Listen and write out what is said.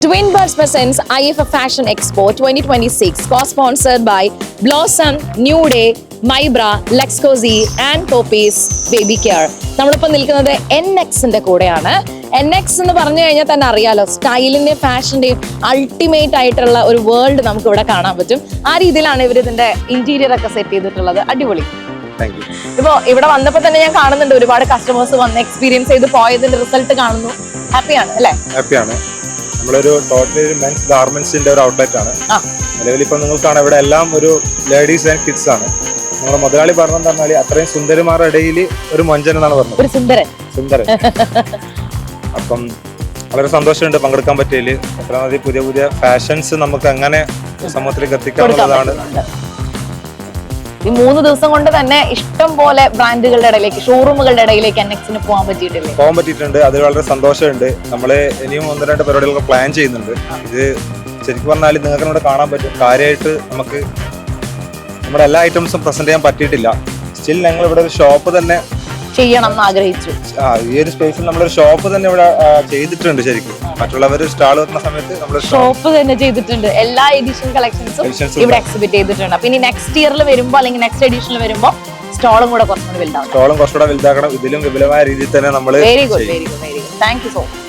Twin Birds presents IFF Fashion Expo 2026, co-sponsored by Blossom, New Day, Mybra, Lexcozy and Poppies Baby Care. നമ്മളിപ്പോൾ നിൽക്കുന്നത് NXന്റെ കൂടെയാണ്. NX എന്ന് പറഞ്ഞു കഴിഞ്ഞാൽ തന്നെ അറിയാലോ, സ്റ്റൈലിന്റെയും ഫാഷന്റെയും അൾട്ടിമേറ്റ് ആയിട്ടുള്ള ഒരു വേൾഡ് നമുക്ക് ഇവിടെ കാണാൻ പറ്റും. ആ രീതിയിലാണ് ഇവർ ഇതിന്റെ ഇന്റീരിയർ ഒക്കെ സെറ്റ് ചെയ്തിട്ടുള്ളത്. അടിപൊളി. ഇപ്പോ ഇവിടെ വന്നപ്പോൾ തന്നെ ഞാൻ കാണുന്നുണ്ട് ഒരുപാട് കസ്റ്റമേഴ്സ് വന്ന് എക്സ്പീരിയൻസ് ചെയ്ത് പോയതിന്റെ റിസൾട്ട് കാണുന്നു. ഹാപ്പിയാണ് അല്ലേ? ഹാപ്പിയാണ്. നമ്മളൊരു ടോട്ടലി മെൻസ് ഗാർമെന്റ്സിന്റെ ഒരു ഔട്ട്ലെറ്റ് ആണ്. നിലവിൽ ഇപ്പൊ നിങ്ങൾക്കാണ് ഇവിടെ എല്ലാം ഒരു ലേഡീസ് ആൻഡ് കിഡ്സ് ആണ്. നമ്മുടെ മുതലാളി പറഞ്ഞെന്ന് പറഞ്ഞാൽ അത്രയും സുന്ദരിമാരുടെ ഇടയിൽ ഒരു മൊഞ്ചൻ എന്നാണ് പറഞ്ഞത്. ഒരു സുന്ദരൻ. അപ്പം വളരെ സന്തോഷമുണ്ട് പങ്കെടുക്കാൻ പറ്റിയതിൽ. എത്ര പുതിയ പുതിയ ഫാഷൻസ് നമുക്ക് എങ്ങനെ സമൂഹത്തിലേക്ക് എത്തിക്കാനുള്ളതാണ്. ഈ 3 ദിവസം കൊണ്ട് തന്നെ ഇഷ്ടം പോലെ ബ്രാൻഡുകളുടെ ഇടയിലേക്ക്, ഷോറൂമുകളുടെ ഇടയിലേക്ക് NXന് പോകാൻ പറ്റിയിട്ടുണ്ട്. അതിൽ വളരെ സന്തോഷമുണ്ട്. നമ്മള് ഇനിയും 1-2 പരിപാടികളൊക്കെ പ്ലാൻ ചെയ്യുന്നുണ്ട്. ഇത് ശരിക്കും പറഞ്ഞാൽ നിങ്ങൾക്ക് ഇവിടെ കാണാൻ പറ്റും. കാര്യമായിട്ട് നമുക്ക് നമ്മുടെ എല്ലാ ഐറ്റംസും പ്രസന്റ് ചെയ്യാൻ പറ്റിയിട്ടില്ല. സ്റ്റിൽ ഞങ്ങൾ ഇവിടെ ഒരു ഷോപ്പ് തന്നെ ചെയ്യണം എന്ന് ആഗ്രഹിച്ചു. ഈ ഒരു സ്പേസിൽ നമ്മളൊരു ഷോപ്പ് തന്നെ ഇവിടെ ചെയ്തിട്ടുണ്ട്. ശരിക്കും മറ്റുള്ളവർ സ്റ്റാൾ വെക്കുന്ന സമയത്ത് നമ്മൾ ഷോപ്പ് തന്നെ ചെയ്തിട്ടുണ്ട്. എല്ലാ എഡിഷൻ കളക്ഷൻസും ഇവിടെ എക്സിബിറ്റ് ചെയ്തിട്ടുണ്ട്. അപ്പൊ ഇനി നെക്സ്റ്റ് ഇയറിൽ വരുമ്പോ അല്ലെങ്കിൽ നെക്സ്റ്റ് എഡിഷനിൽ വരുമ്പോ സ്റ്റോളും കൂടെ കുറച്ചുകൂടി വലുതാക്കണം. ഇതിലും വിപുലമായ രീതിയിൽ തന്നെ നമ്മൾ very good. Thank you so much.